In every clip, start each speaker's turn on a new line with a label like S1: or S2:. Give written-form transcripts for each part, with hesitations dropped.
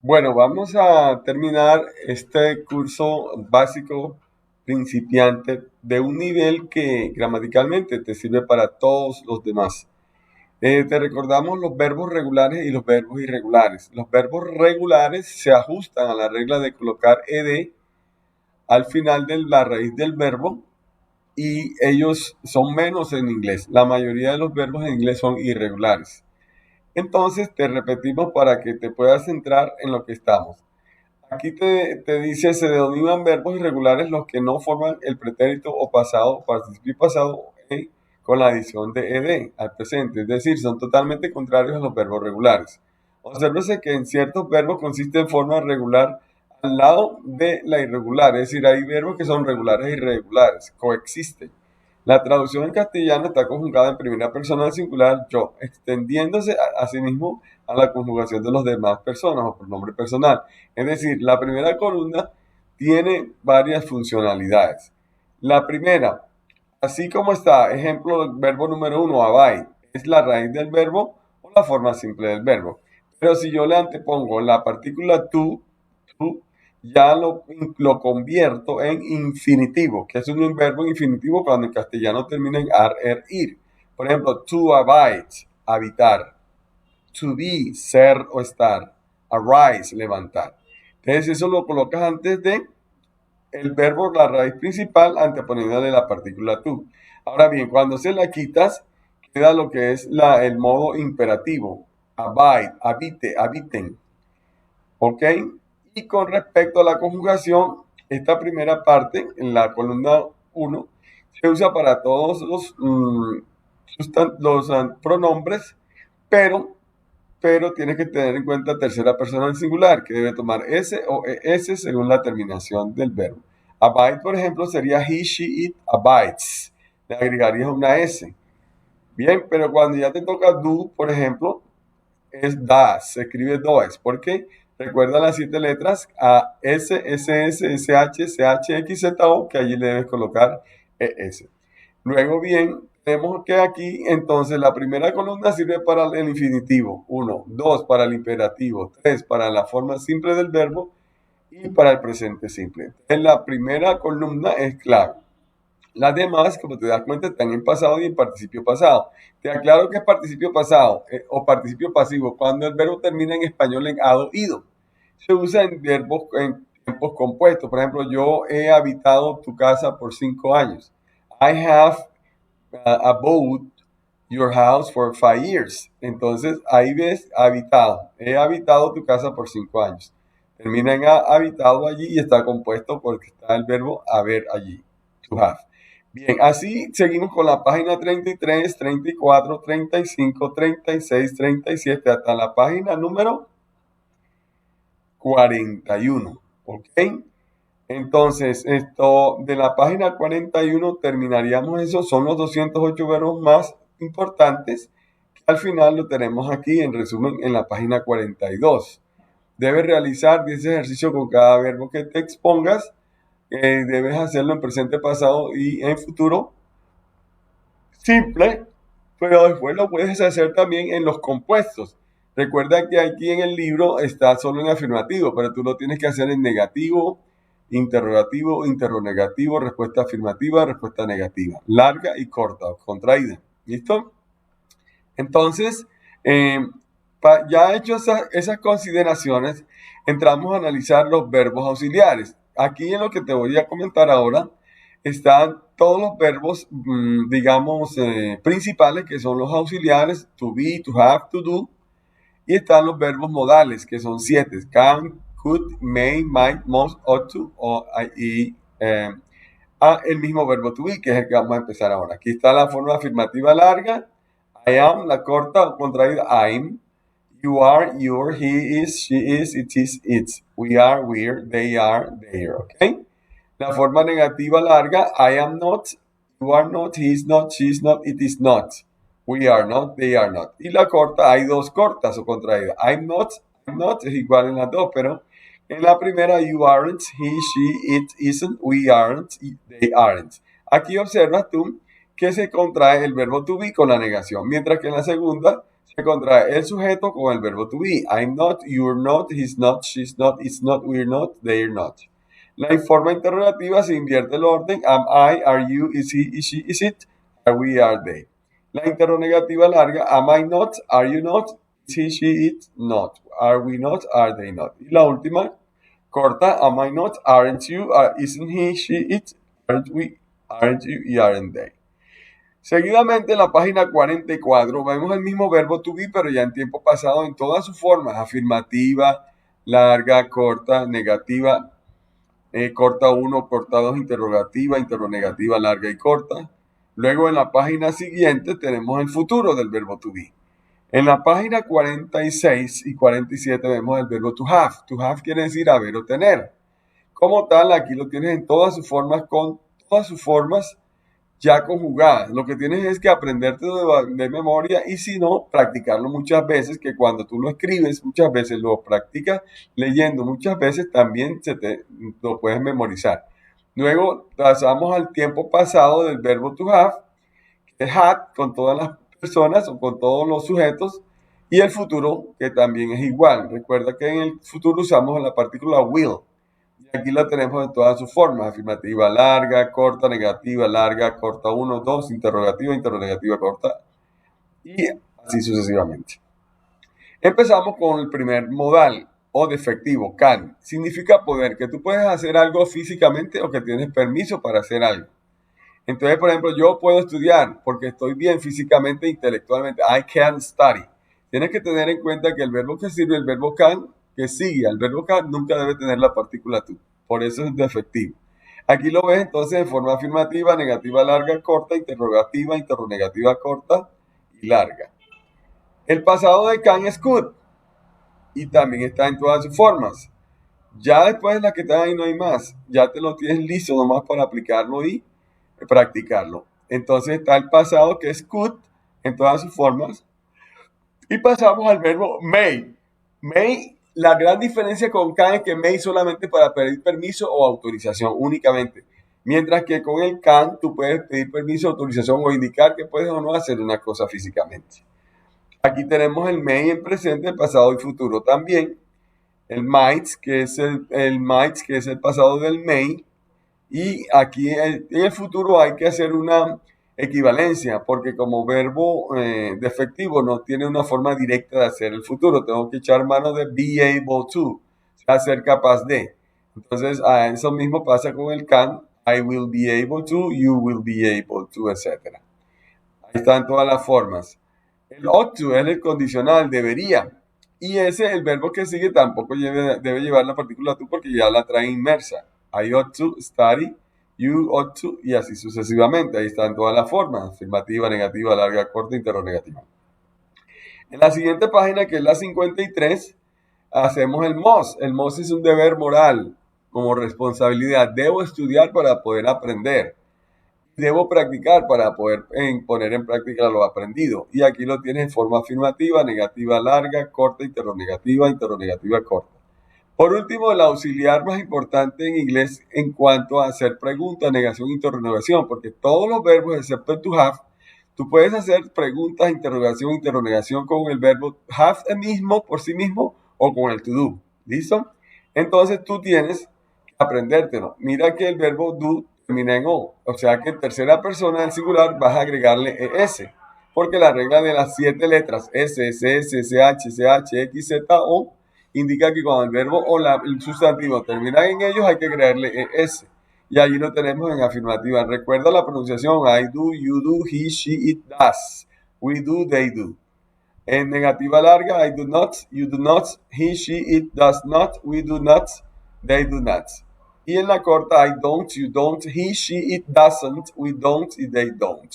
S1: Bueno, vamos a terminar este curso básico principiante de un nivel que gramaticalmente te sirve para todos los demás. Te recordamos los verbos regulares y los verbos irregulares. Los verbos regulares se ajustan a la regla de colocar ed al final de la raíz del verbo y ellos son menos en inglés. La mayoría de los verbos en inglés son irregulares. Entonces te repetimos para que te puedas centrar en lo que estamos. Aquí te dice, se denominan verbos irregulares los que no forman el pretérito o pasado, participio pasado, con la adición de ed al presente. Es decir, son totalmente contrarios a los verbos regulares. Obsérvese que en ciertos verbos consiste en forma regular al lado de la irregular. Es decir, hay verbos que son regulares e irregulares, coexisten. La traducción en castellano está conjugada en primera persona del singular yo, extendiéndose a sí mismo a la conjugación de los demás personas o pronombre personal. Es decir, la primera columna tiene varias funcionalidades. La primera, así como está, ejemplo del verbo número uno, abide, es la raíz del verbo o la forma simple del verbo. Pero si yo le antepongo la partícula tú, ya lo convierto en infinitivo, que es un verbo infinitivo cuando en castellano termina en ar, er, ir. Por ejemplo, to abide, habitar. To be, ser o estar. Arise, levantar. Entonces eso lo colocas antes de el verbo, la raíz principal, anteponiéndole la partícula to. Ahora bien, cuando se la quitas, queda lo que es el modo imperativo. Abide, habite, habiten. ¿Ok? Y con respecto a la conjugación, esta primera parte, en la columna uno, se usa para todos los pronombres, pero tienes que tener en cuenta tercera persona del singular, que debe tomar S o ES según la terminación del verbo. Abide, por ejemplo, sería he, she, it, abides. Le agregarías una S. Bien, pero cuando ya te toca do, por ejemplo, es das, se escribe does. ¿Por qué? Recuerda las 7 letras A, S, S, S, S, H, C, H, X, Z, O, que allí le debes colocar ES. Luego bien, tenemos que aquí entonces la primera columna sirve para el infinitivo, 1, 2 para el imperativo, 3 para la forma simple del verbo y para el presente simple. En la primera columna es clave. Las demás, como te das cuenta, están en pasado y en participio pasado. Te aclaro que es participio pasado o participio pasivo cuando el verbo termina en español en ado, ido. Se usa en verbos en tiempos compuestos. Por ejemplo, yo he habitado tu casa por 5 años. I have abode your house for 5 years. Entonces, ahí ves habitado. He habitado tu casa por 5 años. Termina en habitado allí y está compuesto porque está el verbo haber allí. To have. Bien, así seguimos con la página 33, 34, 35, 36, 37 hasta la página número 41. ¿Ok? Entonces, esto de la página 41 terminaríamos eso. Son los 208 verbos más importantes que al final lo tenemos aquí en resumen en la página 42. Debes realizar 10 ejercicios con cada verbo que te expongas. Debes hacerlo en presente, pasado y en futuro simple, pero después lo puedes hacer también en los compuestos. Recuerda que aquí en el libro está solo en afirmativo, pero tú lo tienes que hacer en negativo, interrogativo, interrogativo, respuesta afirmativa, respuesta negativa, larga y corta, contraída. ¿Listo? Entonces, eh, ya hecho esas consideraciones, entramos a analizar los verbos auxiliares. Aquí en lo que te voy a comentar ahora están todos los verbos, digamos, principales, que son los auxiliares, to be, to have, to do, y están los verbos modales, que son 7, can, could, may, might, must, ought to, y el mismo verbo to be, que es el que vamos a empezar ahora. Aquí está la forma afirmativa larga, I am, la corta o contraída, I'm, you are, you're, he is, she is, it is, it's, we are, we're, they are, they're, ¿ok? La forma negativa larga, I am not, you are not, he is not, she is not, it is not, we are not, they are not. Y la corta, hay dos cortas o contraídas, I'm not, es igual en las dos, pero en la primera, you aren't, he, she, it isn't, we aren't, they aren't. Aquí observas tú que se contrae el verbo to be con la negación, mientras que en la segunda Se contrae el sujeto con el verbo to be. I'm not, you're not, he's not, she's not, it's not, we're not, they're not. La forma interrogativa se invierte el orden. Am I, are you, is he, is she, is it, are we, are they. La interrogativa larga. Am I not, are you not, is he, she, it, not, are we not, are they not. Y la última corta. Am I not, aren't you, isn't he, she, it, aren't we, aren't you, y aren't they. Seguidamente en la página 44 vemos el mismo verbo to be, pero ya en tiempo pasado en todas sus formas: afirmativa, larga, corta, negativa, corta 1, corta 2, interrogativa, interrogativa, larga y corta. Luego en la página siguiente tenemos el futuro del verbo to be. En la página 46 y 47 vemos el verbo to have. To have quiere decir haber o tener. Como tal, aquí lo tienes en todas sus formas, con todas sus formas ya conjugadas. Lo que tienes es que aprenderte de memoria, y si no, practicarlo muchas veces, que cuando tú lo escribes muchas veces, lo practicas leyendo muchas veces, también lo puedes memorizar. Luego pasamos al tiempo pasado del verbo to have, que es had con todas las personas o con todos los sujetos, y el futuro, que también es igual. Recuerda que en el futuro usamos la partícula will. Y aquí la tenemos en todas sus formas: afirmativa larga, corta, negativa, larga, corta 1, 2, interrogativa, interrogativa corta, y así sucesivamente. Empezamos con el primer modal o defectivo, can. Significa poder, que tú puedes hacer algo físicamente o que tienes permiso para hacer algo. Entonces, por ejemplo, yo puedo estudiar porque estoy bien físicamente e intelectualmente. I can study. Tienes que tener en cuenta que el verbo que sirve, el verbo can, que sigue al verbo can, nunca debe tener la partícula to. Por eso es defectivo. Aquí lo ves entonces en forma afirmativa, negativa larga, corta, interrogativa, interrogativa corta y larga. El pasado de can es could y también está en todas sus formas. Ya después de la que están ahí no hay más. Ya te lo tienes listo nomás para aplicarlo y practicarlo. Entonces está el pasado, que es could en todas sus formas. Y pasamos al verbo may. May, la gran diferencia con can es que may solamente para pedir permiso o autorización únicamente. Mientras que con el can tú puedes pedir permiso, autorización o indicar que puedes o no hacer una cosa físicamente. Aquí tenemos el may en presente, el pasado y futuro también. El might, que es el pasado del may. Y aquí en el futuro hay que hacer una equivalencia, porque como verbo defectivo no tiene una forma directa de hacer el futuro. Tengo que echar mano de be able to, ser capaz de. Entonces, eso mismo pasa con el can. I will be able to, you will be able to, etc. Ahí están todas las formas. El ought to es el condicional, debería. Y ese, el verbo que sigue, tampoco debe llevar la partícula to porque ya la trae inmersa. I ought to study, you ought to, y así sucesivamente. Ahí están todas las formas: afirmativa, negativa, larga, corta, interrogativa. En la siguiente página, que es la 53, hacemos el must. El must es un deber moral, como responsabilidad. Debo estudiar para poder aprender. Debo practicar para poder poner en práctica lo aprendido. Y aquí lo tienes en forma afirmativa, negativa larga, corta, interrogativa, interrogativa corta. Por último, el auxiliar más importante en inglés en cuanto a hacer preguntas, negación, interrogación, porque todos los verbos, excepto el to have, tú puedes hacer preguntas, interrogación, interrogación con el verbo have mismo, por sí mismo, o con el to do. ¿Listo? Entonces tú tienes que aprendértelo. Mira que el verbo do termina en o sea que en tercera persona del singular vas a agregarle es, porque la regla de las 7 letras S, S, S, S, H, S, H, X, Z, O indica que cuando el verbo o el sustantivo terminan en ellos hay que agregarle es. Y allí lo tenemos en afirmativa. Recuerda la pronunciación: I do, you do, he, she, it does, we do, they do. En negativa larga: I do not, you do not, he, she, it does not, we do not, they do not. Y en la corta: I don't, you don't, he, she, it doesn't, we don't y they don't.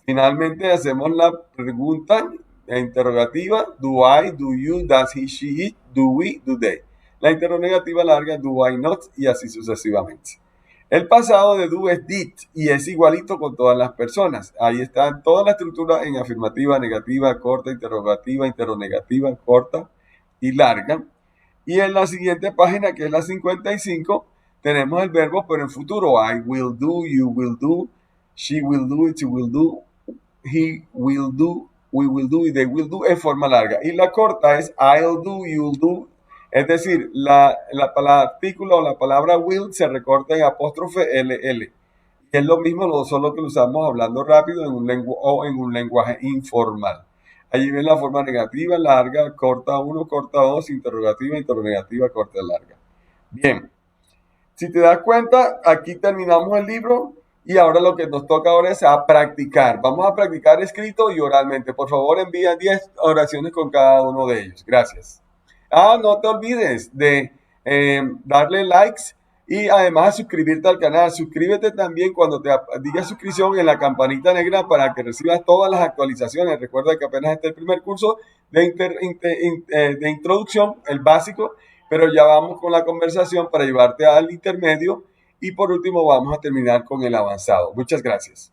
S1: Finalmente hacemos la pregunta interrogativa: do I, do you, does he, she, it, do we, do they. La interrogativa larga: do I not, y así sucesivamente. El pasado de do es did y es igualito con todas las personas. Ahí está toda la estructura en afirmativa, negativa, corta, interrogativa, interrogativa, corta y larga. Y en la siguiente página, que es la 55, tenemos el verbo pero en futuro: I will do, you will do, she will do, it will do, he will do, we will do y they will do en forma larga. Y la corta es I'll do, you'll do. Es decir, la palabra artículo o la palabra will se recorta en apóstrofe LL. Y es lo mismo, solo que lo usamos hablando rápido o en un lenguaje informal. Allí ven la forma negativa, larga, corta uno, corta dos, interrogativa, interrogativa, corta, larga. Bien, si te das cuenta, aquí terminamos el libro y ahora lo que nos toca ahora es a practicar. Vamos a practicar escrito y oralmente. Por favor, envía 10 oraciones con cada uno de ellos. Gracias. No te olvides de darle likes y además suscribirte al canal. Suscríbete también cuando te diga suscripción en la campanita negra para que recibas todas las actualizaciones. Recuerda que apenas está el primer curso de introducción, el básico, pero ya vamos con la conversación para llevarte al intermedio y por último vamos a terminar con el avanzado. Muchas gracias.